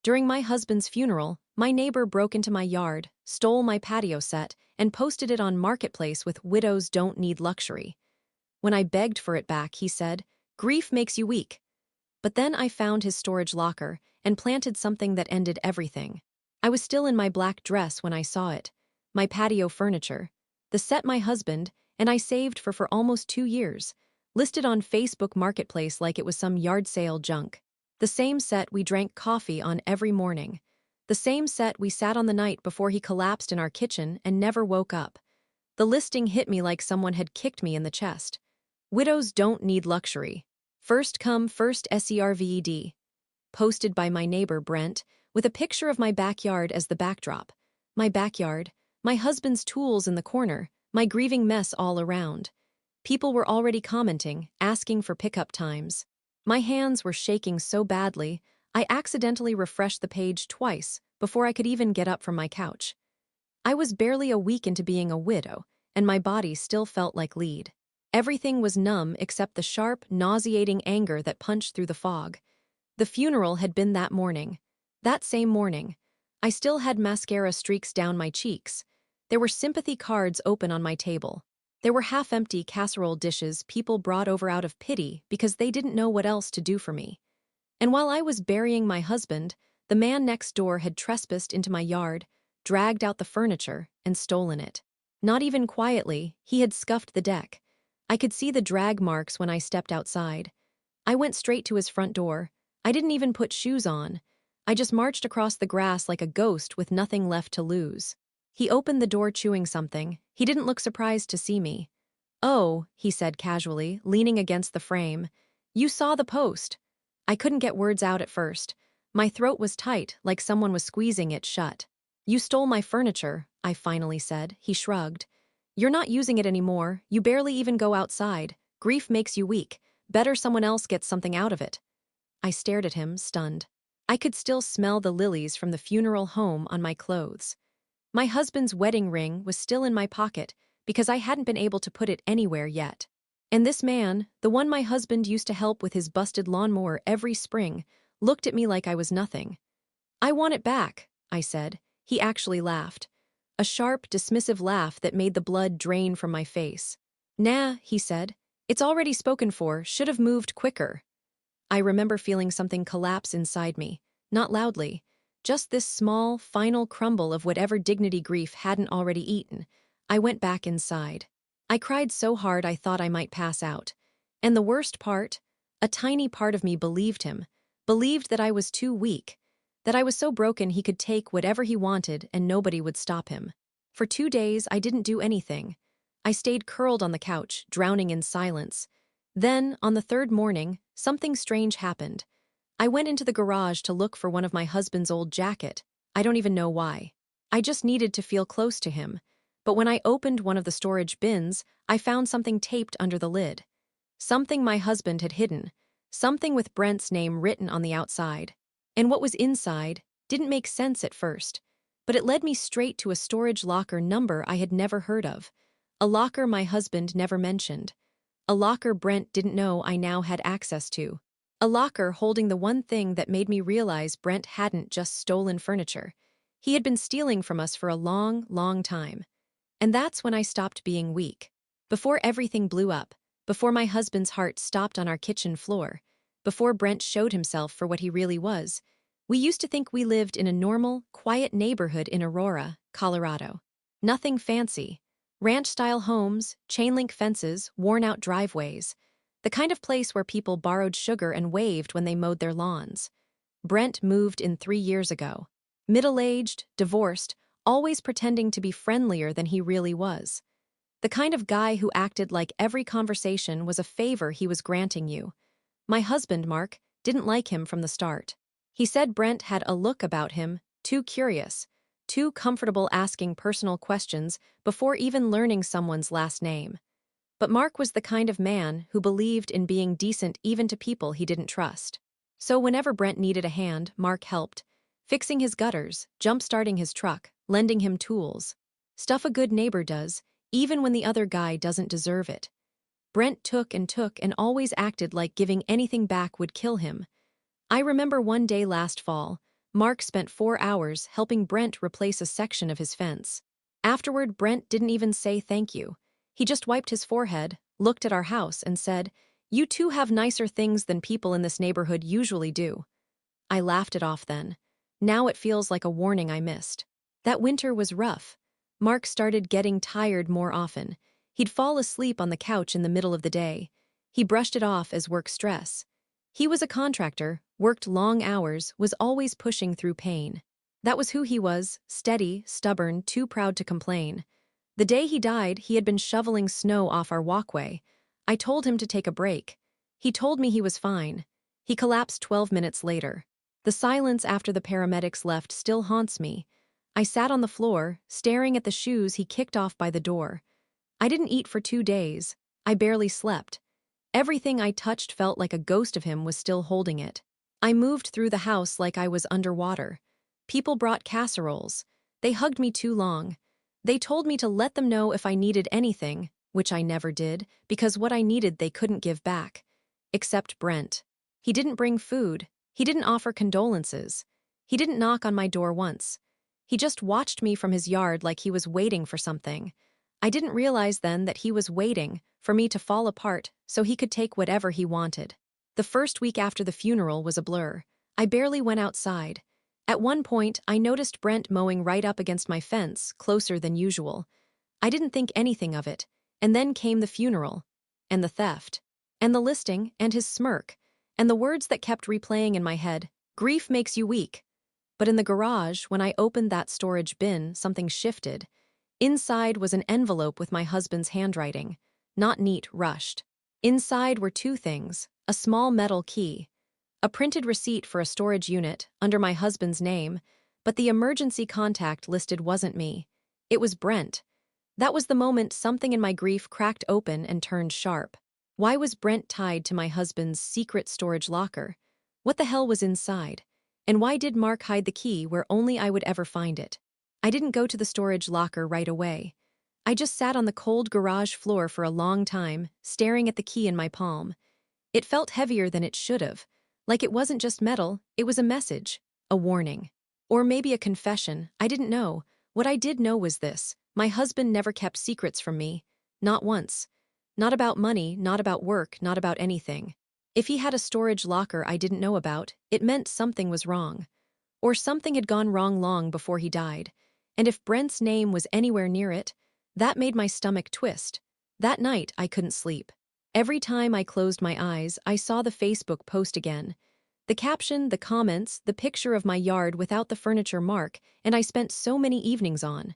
During my husband's funeral, my neighbor broke into my yard, stole my patio set, and posted it on Marketplace with "Widows don't need luxury." When I begged for it back, he said, "Grief makes you weak." But then I found his storage locker and planted something that ended everything. I was still in my black dress when I saw it. My patio furniture. The set my husband and I saved for almost 2 years, listed on Facebook Marketplace like it was some yard sale junk. The same set we drank coffee on every morning. The same set we sat on the night before he collapsed in our kitchen and never woke up. The listing hit me like someone had kicked me in the chest. Widows don't need luxury. First come, first served. Posted by my neighbor Brent, with a picture of my backyard as the backdrop. My backyard, my husband's tools in the corner, my grieving mess all around. People were already commenting, asking for pickup times. My hands were shaking so badly, I accidentally refreshed the page twice before I could even get up from my couch. I was barely a week into being a widow, and my body still felt like lead. Everything was numb except the sharp, nauseating anger that punched through the fog. The funeral had been that morning. That same morning. I still had mascara streaks down my cheeks. There were sympathy cards open on my table. There were half-empty casserole dishes people brought over out of pity because they didn't know what else to do for me. And while I was burying my husband, the man next door had trespassed into my yard, dragged out the furniture, and stolen it. Not even quietly, he had scuffed the deck. I could see the drag marks when I stepped outside. I went straight to his front door. I didn't even put shoes on. I just marched across the grass like a ghost with nothing left to lose. He opened the door chewing something. He didn't look surprised to see me. "Oh," he said casually, leaning against the frame. "You saw the post." I couldn't get words out at first. My throat was tight, like someone was squeezing it shut. "You stole my furniture," I finally said. He shrugged. "You're not using it anymore. You barely even go outside. Grief makes you weak. Better someone else gets something out of it." I stared at him, stunned. I could still smell the lilies from the funeral home on my clothes. My husband's wedding ring was still in my pocket because I hadn't been able to put it anywhere yet. And this man, the one my husband used to help with his busted lawnmower every spring, looked at me like I was nothing. "I want it back," I said. He actually laughed. A sharp, dismissive laugh that made the blood drain from my face. "Nah," he said. "It's already spoken for, should have moved quicker." I remember feeling something collapse inside me, not loudly, just this small, final crumble of whatever dignity grief hadn't already eaten. I went back inside. I cried so hard I thought I might pass out. And the worst part? A tiny part of me believed him, believed that I was too weak, that I was so broken he could take whatever he wanted and nobody would stop him. For 2 days, I didn't do anything. I stayed curled on the couch, drowning in silence. Then, on the third morning, something strange happened. I went into the garage to look for one of my husband's old jacket. I don't even know why. I just needed to feel close to him. But when I opened one of the storage bins, I found something taped under the lid. Something my husband had hidden. Something with Brent's name written on the outside. And what was inside didn't make sense at first, but it led me straight to a storage locker number I had never heard of. A locker my husband never mentioned. A locker Brent didn't know I now had access to. A locker holding the one thing that made me realize Brent hadn't just stolen furniture. He had been stealing from us for a long, long time. And that's when I stopped being weak. Before everything blew up, before my husband's heart stopped on our kitchen floor, before Brent showed himself for what he really was, we used to think we lived in a normal, quiet neighborhood in Aurora, Colorado. Nothing fancy. Ranch-style homes, chain-link fences, worn-out driveways. The kind of place where people borrowed sugar and waved when they mowed their lawns. Brent moved in 3 years ago. Middle-aged, divorced, always pretending to be friendlier than he really was. The kind of guy who acted like every conversation was a favor he was granting you. My husband, Mark, didn't like him from the start. He said Brent had a look about him, too curious, too comfortable asking personal questions before even learning someone's last name. But Mark was the kind of man who believed in being decent even to people he didn't trust. So whenever Brent needed a hand, Mark helped, fixing his gutters, jump-starting his truck, lending him tools. Stuff a good neighbor does, even when the other guy doesn't deserve it. Brent took and always acted like giving anything back would kill him. I remember one day last fall, Mark spent 4 hours helping Brent replace a section of his fence. Afterward, Brent didn't even say thank you. He just wiped his forehead, looked at our house, and said, "You two have nicer things than people in this neighborhood usually do." I laughed it off then. Now it feels like a warning I missed. That winter was rough. Mark started getting tired more often. He'd fall asleep on the couch in the middle of the day. He brushed it off as work stress. He was a contractor, worked long hours, was always pushing through pain. That was who he was, steady, stubborn, too proud to complain. The day he died, he had been shoveling snow off our walkway. I told him to take a break. He told me he was fine. He collapsed 12 minutes later. The silence after the paramedics left still haunts me. I sat on the floor, staring at the shoes he kicked off by the door. I didn't eat for 2 days. I barely slept. Everything I touched felt like a ghost of him was still holding it. I moved through the house like I was underwater. People brought casseroles. They hugged me too long. They told me to let them know if I needed anything, which I never did, because what I needed they couldn't give back. Except Brent. He didn't bring food. He didn't offer condolences. He didn't knock on my door once. He just watched me from his yard like he was waiting for something. I didn't realize then that he was waiting for me to fall apart so he could take whatever he wanted. The first week after the funeral was a blur. I barely went outside. At one point, I noticed Brent mowing right up against my fence, closer than usual. I didn't think anything of it. And then came the funeral, and the theft, and the listing, and his smirk, and the words that kept replaying in my head, "Grief makes you weak." But in the garage, when I opened that storage bin, something shifted. Inside was an envelope with my husband's handwriting. Not neat, rushed. Inside were two things: a small metal key, a printed receipt for a storage unit under my husband's name, but the emergency contact listed wasn't me. It was Brent. That was the moment something in my grief cracked open and turned sharp. Why was Brent tied to my husband's secret storage locker? What the hell was inside? And why did Mark hide the key where only I would ever find it? I didn't go to the storage locker right away. I just sat on the cold garage floor for a long time, staring at the key in my palm. It felt heavier than it should have. Like it wasn't just metal, it was a message, a warning. Or maybe a confession, I didn't know. What I did know was this: my husband never kept secrets from me. Not once. Not about money, not about work, not about anything. If he had a storage locker I didn't know about, it meant something was wrong. Or something had gone wrong long before he died. And if Brent's name was anywhere near it, that made my stomach twist. That night I couldn't sleep. Every time I closed my eyes, I saw the Facebook post again. The caption, the comments, the picture of my yard without the furniture mark, and I spent so many evenings on.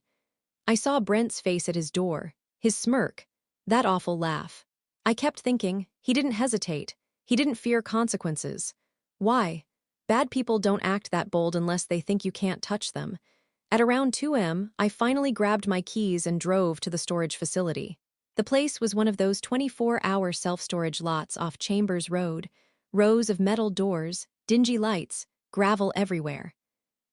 I saw Brent's face at his door, his smirk, that awful laugh. I kept thinking, he didn't hesitate. He didn't fear consequences. Why? Bad people don't act that bold unless they think you can't touch them. At around 2 a.m., I finally grabbed my keys and drove to the storage facility. The place was one of those 24-hour self-storage lots off Chambers Road. Rows of metal doors, dingy lights, gravel everywhere.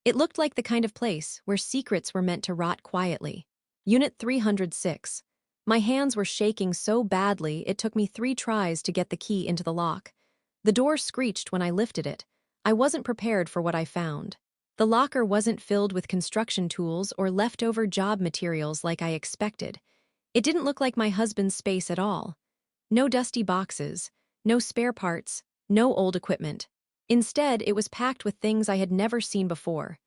It looked like the kind of place where secrets were meant to rot quietly. Unit 306. My hands were shaking so badly it took me 3 tries to get the key into the lock. The door screeched when I lifted it. I wasn't prepared for what I found. The locker wasn't filled with construction tools or leftover job materials like I expected. It didn't look like my husband's space at all. No dusty boxes, no spare parts, no old equipment. Instead, it was packed with things I had never seen before.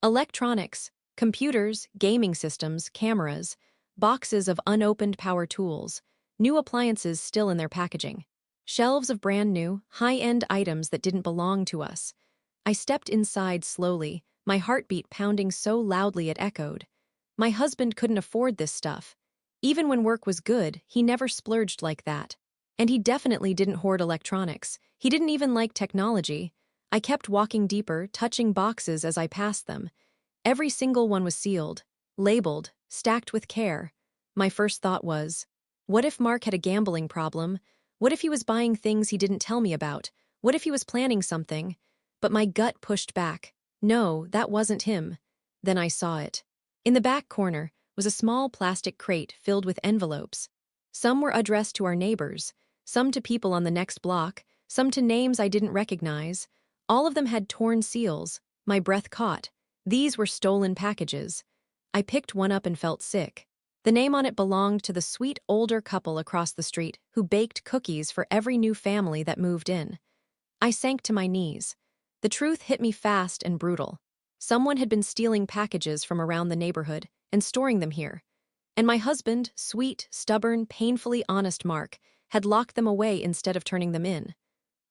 Electronics, computers, gaming systems, cameras, boxes of unopened power tools, new appliances still in their packaging, shelves of brand new, high-end items that didn't belong to us. I stepped inside slowly, my heartbeat pounding so loudly it echoed. My husband couldn't afford this stuff. Even when work was good, he never splurged like that. And he definitely didn't hoard electronics. He didn't even like technology. I kept walking deeper, touching boxes as I passed them. Every single one was sealed, labeled, stacked with care. My first thought was, what if Mark had a gambling problem? What if he was buying things he didn't tell me about? What if he was planning something? But my gut pushed back. No, that wasn't him. Then I saw it. In the back corner was a small plastic crate filled with envelopes. Some were addressed to our neighbors, some to people on the next block, some to names I didn't recognize. All of them had torn seals, my breath caught. These were stolen packages. I picked one up and felt sick. The name on it belonged to the sweet older couple across the street who baked cookies for every new family that moved in. I sank to my knees. The truth hit me fast and brutal. Someone had been stealing packages from around the neighborhood and storing them here. And my husband, sweet, stubborn, painfully honest Mark, had locked them away instead of turning them in.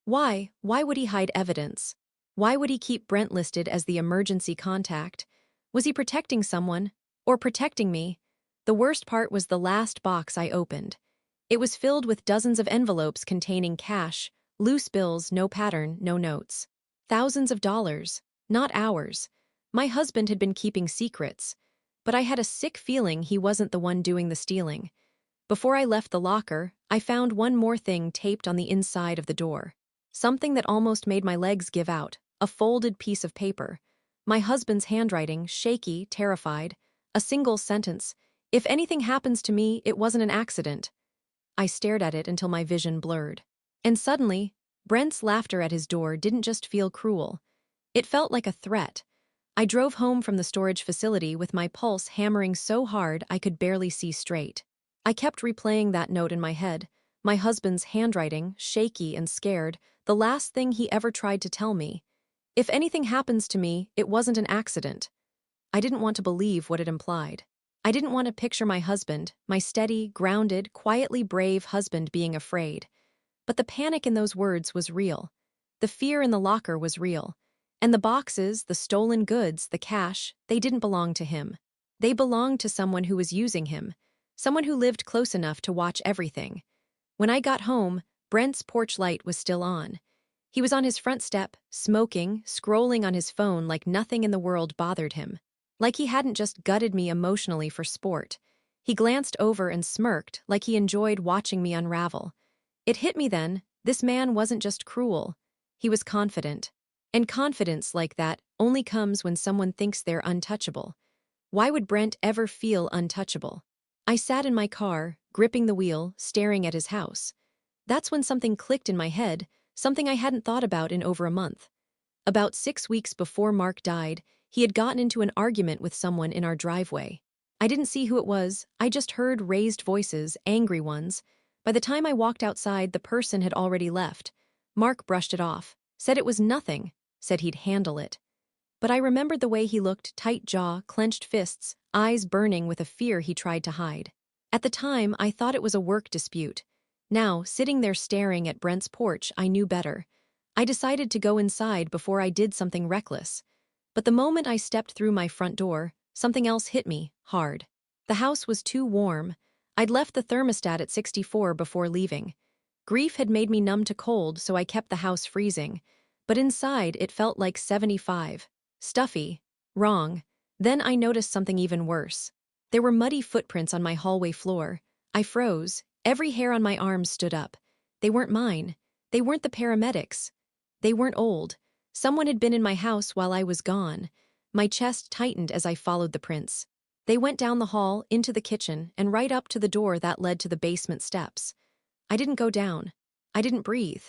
Why? Why would he hide evidence? Why would he keep Brent listed as the emergency contact? Was he protecting someone? Or protecting me? The worst part was the last box I opened. It was filled with dozens of envelopes containing cash, loose bills, no pattern, no notes. Thousands of dollars, not ours. My husband had been keeping secrets, but I had a sick feeling he wasn't the one doing the stealing. Before I left the locker, I found one more thing taped on the inside of the door. Something that almost made my legs give out, a folded piece of paper. My husband's handwriting, shaky, terrified. A single sentence: "If anything happens to me, it wasn't an accident." I stared at it until my vision blurred. And suddenly, Brent's laughter at his door didn't just feel cruel. It felt like a threat. I drove home from the storage facility with my pulse hammering so hard I could barely see straight. I kept replaying that note in my head, my husband's handwriting, shaky and scared, the last thing he ever tried to tell me. If anything happens to me, it wasn't an accident. I didn't want to believe what it implied. I didn't want to picture my husband, my steady, grounded, quietly brave husband being afraid. But the panic in those words was real. The fear in the locker was real. And the boxes, the stolen goods, the cash, they didn't belong to him. They belonged to someone who was using him, someone who lived close enough to watch everything. When I got home, Brent's porch light was still on. He was on his front step, smoking, scrolling on his phone like nothing in the world bothered him. Like he hadn't just gutted me emotionally for sport. He glanced over and smirked like he enjoyed watching me unravel. It hit me then, this man wasn't just cruel. He was confident. And confidence like that only comes when someone thinks they're untouchable. Why would Brent ever feel untouchable? I sat in my car, gripping the wheel, staring at his house. That's when something clicked in my head, something I hadn't thought about in over a month. About 6 weeks before Mark died, he had gotten into an argument with someone in our driveway. I didn't see who it was, I just heard raised voices, angry ones. By the time I walked outside, the person had already left. Mark brushed it off, said it was nothing, said he'd handle it. But I remembered the way he looked, tight jaw, clenched fists, eyes burning with a fear he tried to hide. At the time, I thought it was a work dispute. Now, sitting there staring at Brent's porch, I knew better. I decided to go inside before I did something reckless. But the moment I stepped through my front door, something else hit me, hard. The house was too warm. I'd left the thermostat at 64 before leaving. Grief had made me numb to cold, so I kept the house freezing. But inside, it felt like 75. Stuffy. Wrong. Then I noticed something even worse. There were muddy footprints on my hallway floor. I froze. Every hair on my arms stood up. They weren't mine. They weren't the paramedics. They weren't old. Someone had been in my house while I was gone. My chest tightened as I followed the prints. They went down the hall, into the kitchen, and right up to the door that led to the basement steps. I didn't go down. I didn't breathe.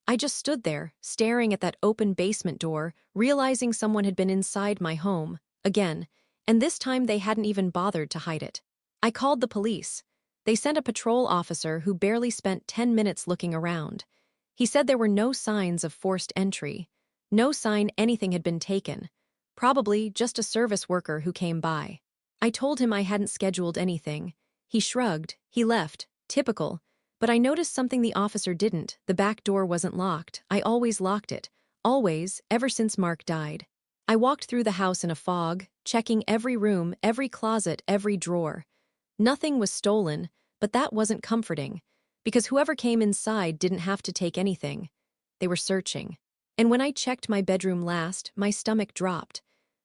I just stood there, staring at that open basement door, realizing someone had been inside my home, again, and this time they hadn't even bothered to hide it. I called the police. They sent a patrol officer who barely spent 10 minutes looking around. He said there were no signs of forced entry. No sign anything had been taken. Probably just a service worker who came by. I told him I hadn't scheduled anything. He shrugged. He left. Typical. But I noticed something the officer didn't. The back door wasn't locked. I always locked it. Always, ever since Mark died. I walked through the house in a fog, checking every room, every closet, every drawer. Nothing was stolen, but that wasn't comforting, because whoever came inside didn't have to take anything. They were searching. And when I checked my bedroom last, my stomach dropped.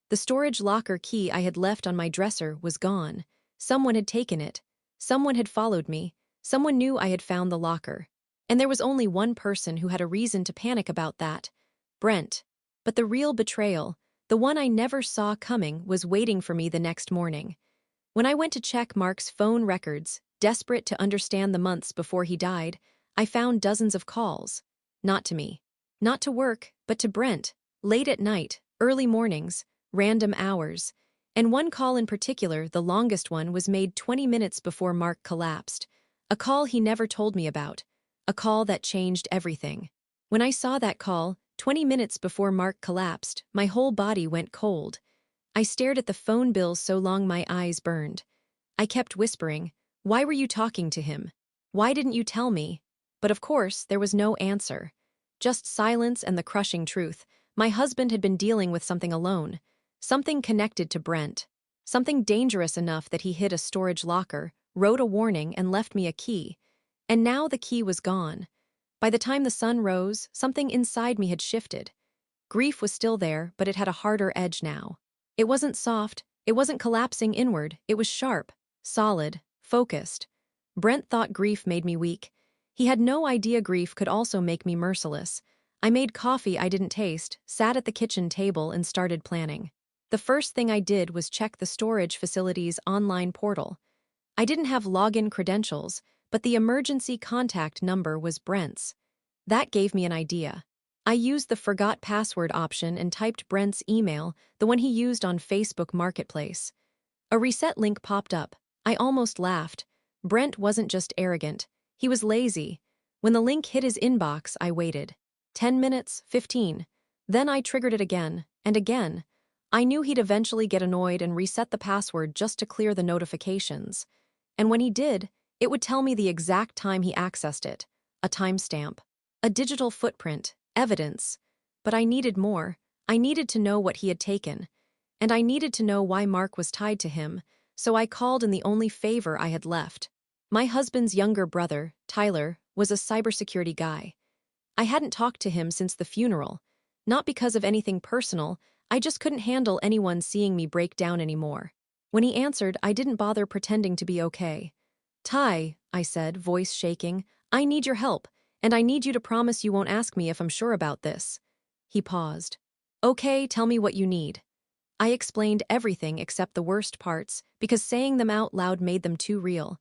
The storage locker key I had left on my dresser was gone. Someone had taken it. Someone had followed me. Someone knew I had found the locker. And there was only one person who had a reason to panic about that: Brent. But the real betrayal, the one I never saw coming, was waiting for me the next morning. When I went to check Mark's phone records, desperate to understand the months before he died, I found dozens of calls. Not to me. Not to work, but to Brent. Late at night, early mornings, random hours, and one call in particular, the longest one, was made 20 minutes before Mark collapsed. A call he never told me about. A call that changed everything. When I saw that call, 20 minutes before Mark collapsed, my whole body went cold. I stared at the phone bill so long my eyes burned. I kept whispering, "Why were you talking to him? Why didn't you tell me?" But of course, there was no answer. Just silence and the crushing truth. My husband had been dealing with something alone. Something connected to Brent. Something dangerous enough that he hid a storage locker, wrote a warning, and left me a key. And now the key was gone. By the time the sun rose, something inside me had shifted. Grief was still there, but it had a harder edge now. It wasn't soft, it wasn't collapsing inward, it was sharp, solid, focused. Brent thought grief made me weak. He had no idea grief could also make me merciless. I made coffee I didn't taste, sat at the kitchen table, and started planning. The first thing I did was check the storage facility's online portal. I didn't have login credentials, but the emergency contact number was Brent's. That gave me an idea. I used the forgot password option and typed Brent's email, the one he used on Facebook Marketplace. A reset link popped up. I almost laughed. Brent wasn't just arrogant. He was lazy. When the link hit his inbox, I waited. 10 minutes, 15. Then I triggered it again, and again. I knew he'd eventually get annoyed and reset the password just to clear the notifications. And when he did, it would tell me the exact time he accessed it. A timestamp. A digital footprint. Evidence. But I needed more. I needed to know what he had taken. And I needed to know why Mark was tied to him, so I called in the only favor I had left. My husband's younger brother, Tyler, was a cybersecurity guy. I hadn't talked to him since the funeral. Not because of anything personal, I just couldn't handle anyone seeing me break down anymore. When he answered, I didn't bother pretending to be okay. "Ty," I said, voice shaking, "I need your help, and I need you to promise you won't ask me if I'm sure about this." He paused. "Okay, tell me what you need." I explained everything except the worst parts, because saying them out loud made them too real.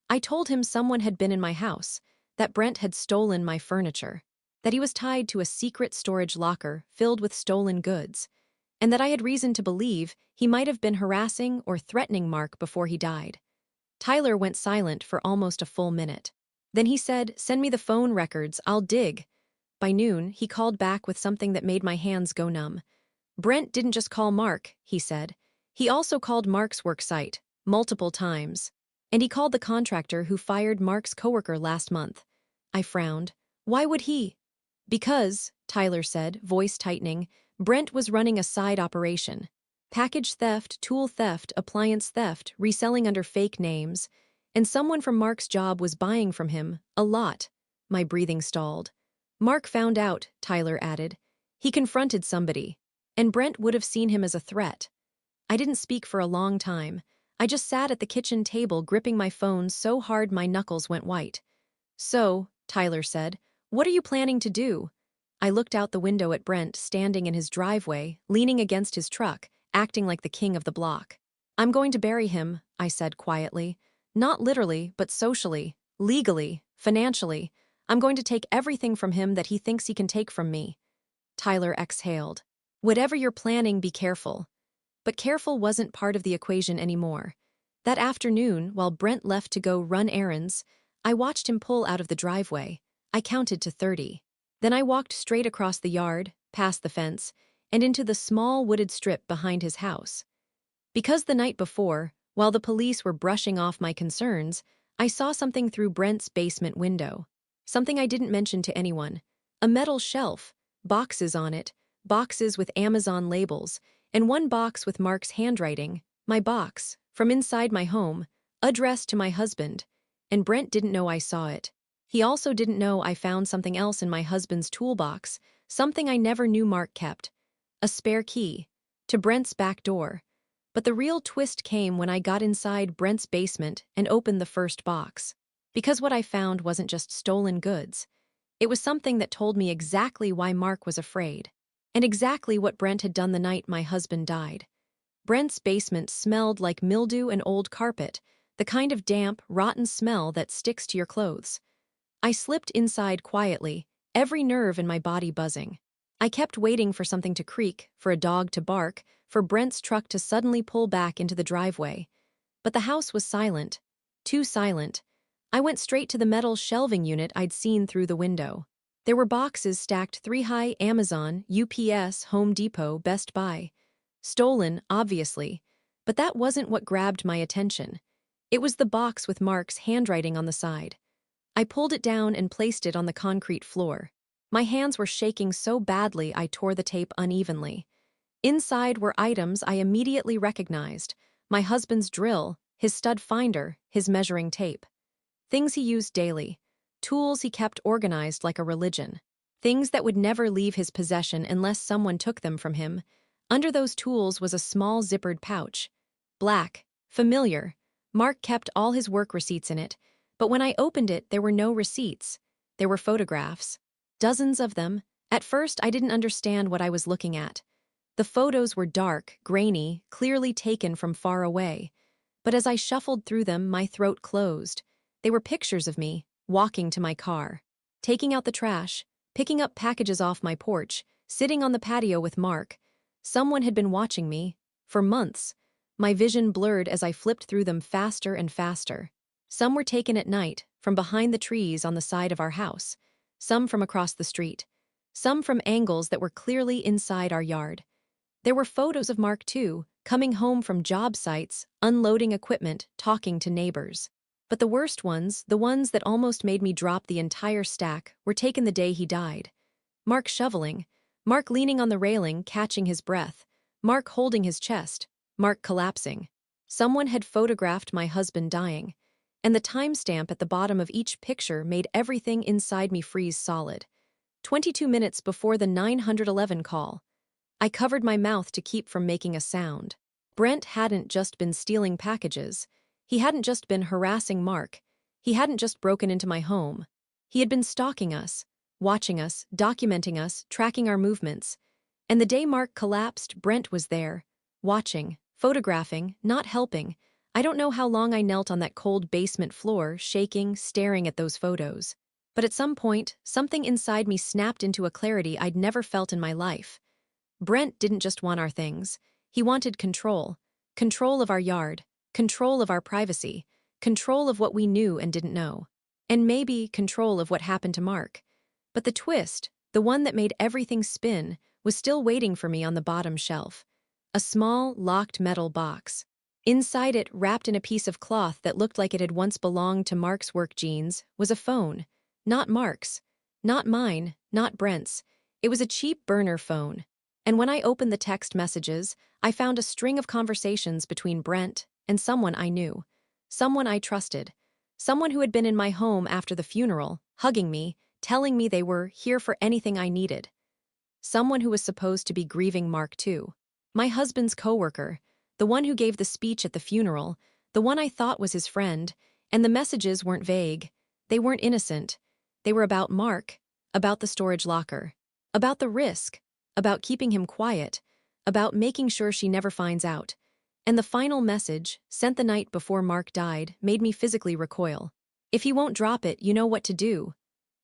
I told him someone had been in my house, that Brent had stolen my furniture, that he was tied to a secret storage locker filled with stolen goods, and that I had reason to believe he might have been harassing or threatening Mark before he died. Tyler went silent for almost a full minute. Then he said, "Send me the phone records, I'll dig." By noon, he called back with something that made my hands go numb. "Brent didn't just call Mark," he said. "He also called Mark's work site, multiple times. And he called the contractor who fired Mark's coworker last month." I frowned. "Why would he?" "Because," Tyler said, voice tightening, "Brent was running a side operation. Package theft, tool theft, appliance theft, reselling under fake names. And someone from Mark's job was buying from him, a lot." My breathing stalled. "Mark found out," Tyler added. "He confronted somebody. And Brent would have seen him as a threat." I didn't speak for a long time. I just sat at the kitchen table gripping my phone so hard my knuckles went white. "So," Tyler said, "what are you planning to do?" I looked out the window at Brent standing in his driveway, leaning against his truck, acting like the king of the block. "I'm going to bury him," I said quietly. "Not literally, but socially, legally, financially. I'm going to take everything from him that he thinks he can take from me." Tyler exhaled. "Whatever you're planning, be careful." But careful wasn't part of the equation anymore. That afternoon, while Brent left to go run errands, I watched him pull out of the driveway. I counted to 30. Then I walked straight across the yard, past the fence, and into the small wooded strip behind his house. Because the night before, while the police were brushing off my concerns, I saw something through Brent's basement window. Something I didn't mention to anyone. A metal shelf, boxes on it, boxes with Amazon labels, and one box with Mark's handwriting, my box, from inside my home, addressed to my husband. And Brent didn't know I saw it. He also didn't know I found something else in my husband's toolbox, something I never knew Mark kept. A spare key. To Brent's back door. But the real twist came when I got inside Brent's basement and opened the first box. Because what I found wasn't just stolen goods. It was something that told me exactly why Mark was afraid. And exactly what Brent had done the night my husband died. Brent's basement smelled like mildew and old carpet, the kind of damp, rotten smell that sticks to your clothes. I slipped inside quietly, every nerve in my body buzzing. I kept waiting for something to creak, for a dog to bark, for Brent's truck to suddenly pull back into the driveway. But the house was silent. Too silent. I went straight to the metal shelving unit I'd seen through the window. There were boxes stacked 3 high: Amazon, UPS, Home Depot, Best Buy. Stolen, obviously. But that wasn't what grabbed my attention. It was the box with Mark's handwriting on the side. I pulled it down and placed it on the concrete floor. My hands were shaking so badly I tore the tape unevenly. Inside were items I immediately recognized: my husband's drill, his stud finder, his measuring tape. Things he used daily. Tools he kept organized like a religion. Things that would never leave his possession unless someone took them from him. Under those tools was a small zippered pouch. Black. Familiar. Mark kept all his work receipts in it, but when I opened it, there were no receipts. There were photographs. Dozens of them. At first, I didn't understand what I was looking at. The photos were dark, grainy, clearly taken from far away. But as I shuffled through them, my throat closed. They were pictures of me, walking to my car, taking out the trash, picking up packages off my porch, sitting on the patio with Mark. Someone had been watching me. For months. My vision blurred as I flipped through them faster and faster. Some were taken at night, from behind the trees on the side of our house. Some from across the street. Some from angles that were clearly inside our yard. There were photos of Mark, too, coming home from job sites, unloading equipment, talking to neighbors. But the worst ones, the ones that almost made me drop the entire stack, were taken the day he died. Mark shoveling. Mark leaning on the railing, catching his breath. Mark holding his chest. Mark collapsing. Someone had photographed my husband dying. And the timestamp at the bottom of each picture made everything inside me freeze solid. 22 minutes before the 911 call. I covered my mouth to keep from making a sound. Brent hadn't just been stealing packages. He hadn't just been harassing Mark. He hadn't just broken into my home. He had been stalking us, watching us, documenting us, tracking our movements. And the day Mark collapsed, Brent was there, watching, photographing, not helping. I don't know how long I knelt on that cold basement floor, shaking, staring at those photos. But at some point, something inside me snapped into a clarity I'd never felt in my life. Brent didn't just want our things. He wanted control. Control of our yard. Control of our privacy. Control of what we knew and didn't know. And maybe control of what happened to Mark. But the twist, the one that made everything spin, was still waiting for me on the bottom shelf. A small, locked metal box. Inside it, wrapped in a piece of cloth that looked like it had once belonged to Mark's work jeans, was a phone. Not Mark's. Not mine. Not Brent's. It was a cheap burner phone. And when I opened the text messages, I found a string of conversations between Brent and someone I knew. Someone I trusted. Someone who had been in my home after the funeral, hugging me, telling me they were here for anything I needed. Someone who was supposed to be grieving Mark too. My husband's coworker, the one who gave the speech at the funeral, the one I thought was his friend, and the messages weren't vague. They weren't innocent. They were about Mark, about the storage locker, about the risk, about keeping him quiet, about making sure she never finds out. And the final message, sent the night before Mark died, made me physically recoil. If he won't drop it, you know what to do.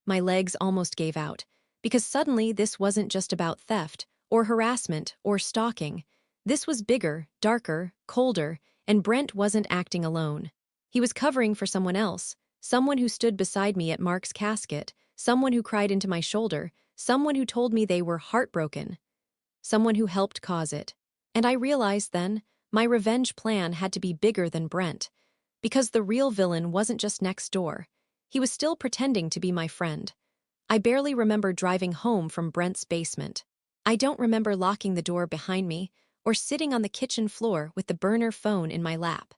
My legs almost gave out, because suddenly this wasn't just about theft, or harassment, or stalking. This was bigger, darker, colder, and Brent wasn't acting alone. He was covering for someone else, someone who stood beside me at Mark's casket, someone who cried into my shoulder, someone who told me they were heartbroken, someone who helped cause it. And I realized then, my revenge plan had to be bigger than Brent, because the real villain wasn't just next door. He was still pretending to be my friend. I barely remember driving home from Brent's basement. I don't remember locking the door behind me or sitting on the kitchen floor with the burner phone in my lap.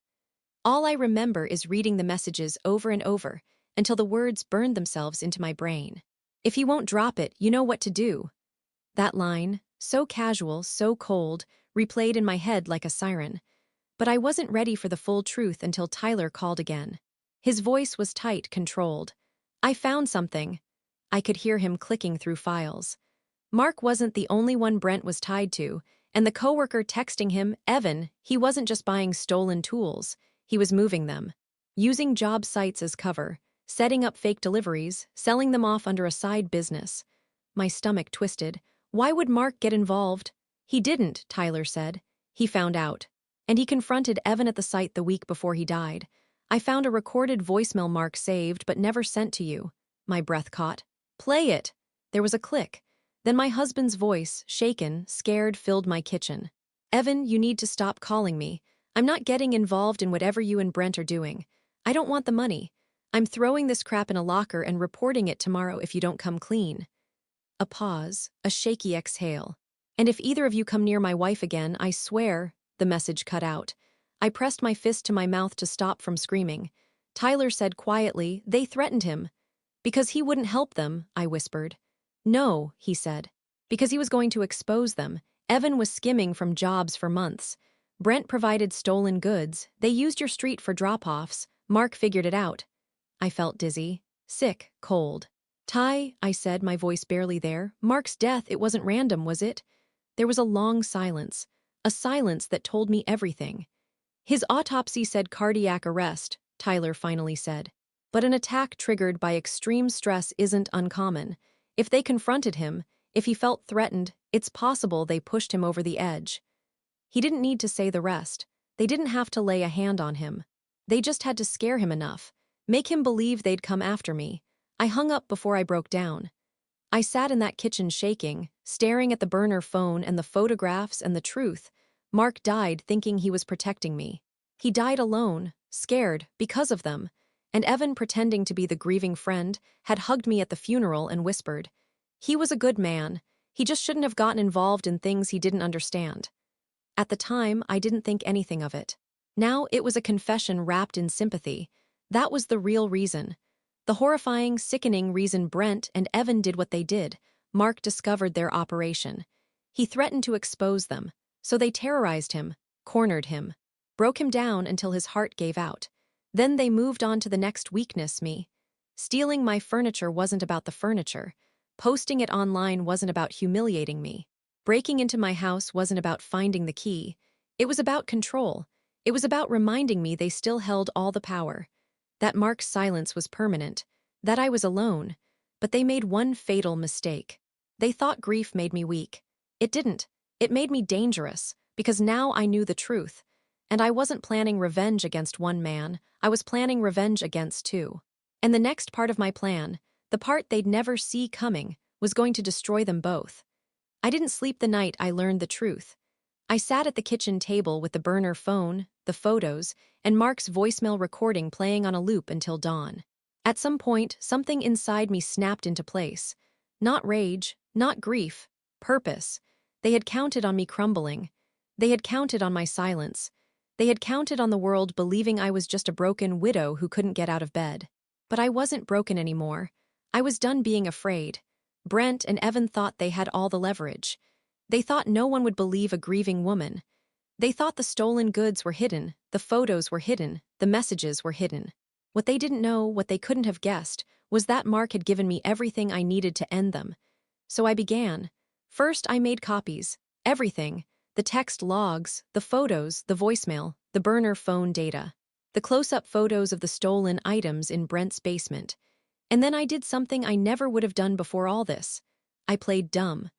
All I remember is reading the messages over and over until the words burned themselves into my brain. If he won't drop it, you know what to do. That line, so casual, so cold, replayed in my head like a siren. But I wasn't ready for the full truth until Tyler called again. His voice was tight, controlled. I found something. I could hear him clicking through files. Mark wasn't the only one Brent was tied to, and the coworker texting him, Evan, he wasn't just buying stolen tools, he was moving them. Using job sites as cover, setting up fake deliveries, selling them off under a side business. My stomach twisted. Why would Mark get involved? He didn't, Tyler said. He found out. And he confronted Evan at the site the week before he died. I found a recorded voicemail Mark saved but never sent to you. My breath caught. Play it. There was a click. Then my husband's voice, shaken, scared, filled my kitchen. Evan, you need to stop calling me. I'm not getting involved in whatever you and Brent are doing. I don't want the money. I'm throwing this crap in a locker and reporting it tomorrow if you don't come clean. A pause, a shaky exhale. And if either of you come near my wife again, I swear, the message cut out. I pressed my fist to my mouth to stop from screaming. Tyler said quietly, they threatened him. Because he wouldn't help them, I whispered. No, he said. Because he was going to expose them. Evan was skimming from jobs for months. Brent provided stolen goods. They used your street for drop-offs. Mark figured it out. I felt dizzy, sick, cold. Ty, I said, my voice barely there. Mark's death, it wasn't random, was it? There was a long silence. A silence that told me everything. His autopsy said cardiac arrest, Tyler finally said. But an attack triggered by extreme stress isn't uncommon. If they confronted him, if he felt threatened, it's possible they pushed him over the edge. He didn't need to say the rest. They didn't have to lay a hand on him. They just had to scare him enough, make him believe they'd come after me. I hung up before I broke down. I sat in that kitchen shaking, staring at the burner phone and the photographs and the truth. Mark died thinking he was protecting me. He died alone, scared, because of them. And Evan, pretending to be the grieving friend, had hugged me at the funeral and whispered, he was a good man. He just shouldn't have gotten involved in things he didn't understand. At the time, I didn't think anything of it. Now it was a confession wrapped in sympathy. That was the real reason. The horrifying, sickening reason Brent and Evan did what they did. Mark discovered their operation. He threatened to expose them, so they terrorized him, cornered him, broke him down until his heart gave out. Then they moved on to the next weakness, me. Stealing my furniture wasn't about the furniture. Posting it online wasn't about humiliating me. Breaking into my house wasn't about finding the key. It was about control. It was about reminding me they still held all the power. That Mark's silence was permanent, that I was alone. But they made one fatal mistake. They thought grief made me weak. It didn't. It made me dangerous, because now I knew the truth. And I wasn't planning revenge against one man, I was planning revenge against two. And the next part of my plan, the part they'd never see coming, was going to destroy them both. I didn't sleep the night I learned the truth. I sat at the kitchen table with the burner phone, the photos, and Mark's voicemail recording playing on a loop until dawn. At some point, something inside me snapped into place. Not rage, not grief, purpose. They had counted on me crumbling. They had counted on my silence. They had counted on the world believing I was just a broken widow who couldn't get out of bed. But I wasn't broken anymore. I was done being afraid. Brent and Evan thought they had all the leverage. They thought no one would believe a grieving woman. They thought the stolen goods were hidden, the photos were hidden, the messages were hidden. What they didn't know, what they couldn't have guessed, was that Mark had given me everything I needed to end them. So I began. First, I made copies. Everything. The text logs, the photos, the voicemail, the burner phone data. The close-up photos of the stolen items in Brent's basement. And then I did something I never would have done before all this. I played dumb.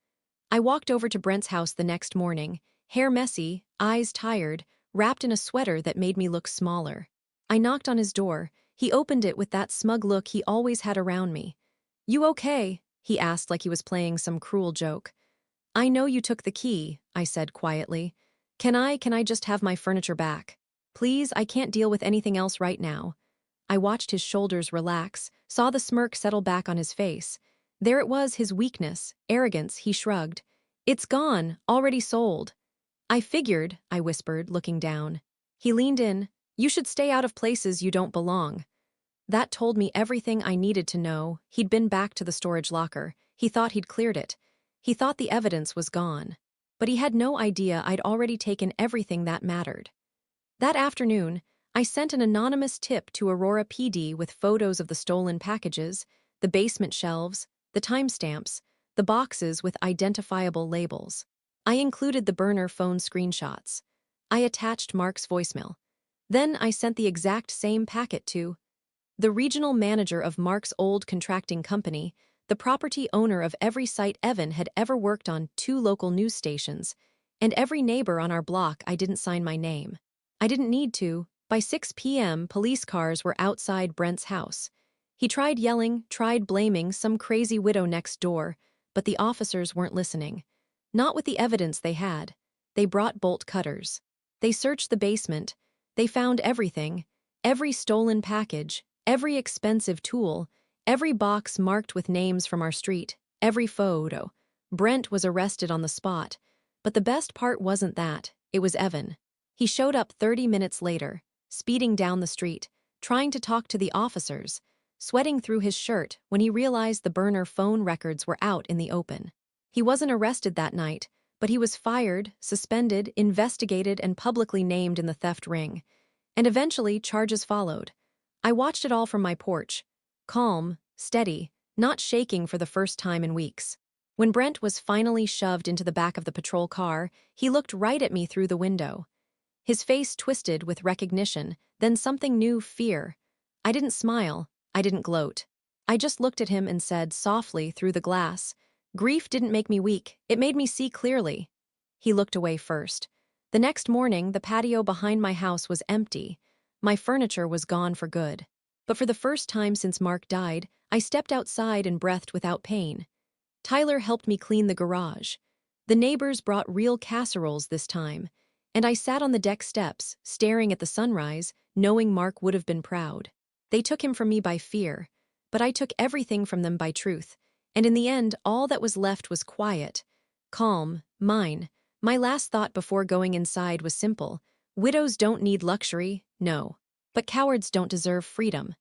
I walked over to Brent's house the next morning, hair messy, eyes tired, wrapped in a sweater that made me look smaller. I knocked on his door. He opened it with that smug look he always had around me. "You okay?" he asked like he was playing some cruel joke. "I know you took the key," I said quietly. Can I just have my furniture back? Please, I can't deal with anything else right now." I watched his shoulders relax, saw the smirk settle back on his face. There it was, his weakness, arrogance. He shrugged. "It's gone, already sold." "I figured," I whispered, looking down. He leaned in. "You should stay out of places you don't belong." That told me everything I needed to know. He'd been back to the storage locker. He thought he'd cleared it. He thought the evidence was gone. But he had no idea I'd already taken everything that mattered. That afternoon, I sent an anonymous tip to Aurora PD with photos of the stolen packages, the basement shelves, the timestamps, the boxes with identifiable labels. I included the burner phone screenshots. I attached Mark's voicemail. Then I sent the exact same packet to the regional manager of Mark's old contracting company, the property owner of every site Evan had ever worked on, 2 local news stations, and every neighbor on our block. I didn't sign my name. I didn't need to. By 6 p.m., police cars were outside Brent's house. He tried yelling, tried blaming some crazy widow next door, but the officers weren't listening. Not with the evidence they had. They brought bolt cutters. They searched the basement. They found everything. Every stolen package, every expensive tool, every box marked with names from our street, every photo. Brent was arrested on the spot. But the best part wasn't that. It was Evan. He showed up 30 minutes later, speeding down the street, trying to talk to the officers, sweating through his shirt when he realized the burner phone records were out in the open. He wasn't arrested that night, but he was fired, suspended, investigated, and publicly named in the theft ring. And eventually, charges followed. I watched it all from my porch. Calm, steady, not shaking for the first time in weeks. When Brent was finally shoved into the back of the patrol car, he looked right at me through the window. His face twisted with recognition, then something new, fear. I didn't smile. I didn't gloat. I just looked at him and said softly through the glass, "Grief didn't make me weak. It made me see clearly." He looked away first. The next morning, the patio behind my house was empty. My furniture was gone for good. But for the first time since Mark died, I stepped outside and breathed without pain. Tyler helped me clean the garage. The neighbors brought real casseroles this time, and I sat on the deck steps, staring at the sunrise, knowing Mark would have been proud. They took him from me by fear, but I took everything from them by truth, and in the end, all that was left was quiet, calm, mine. My last thought before going inside was simple: widows don't need luxury, no. But cowards don't deserve freedom.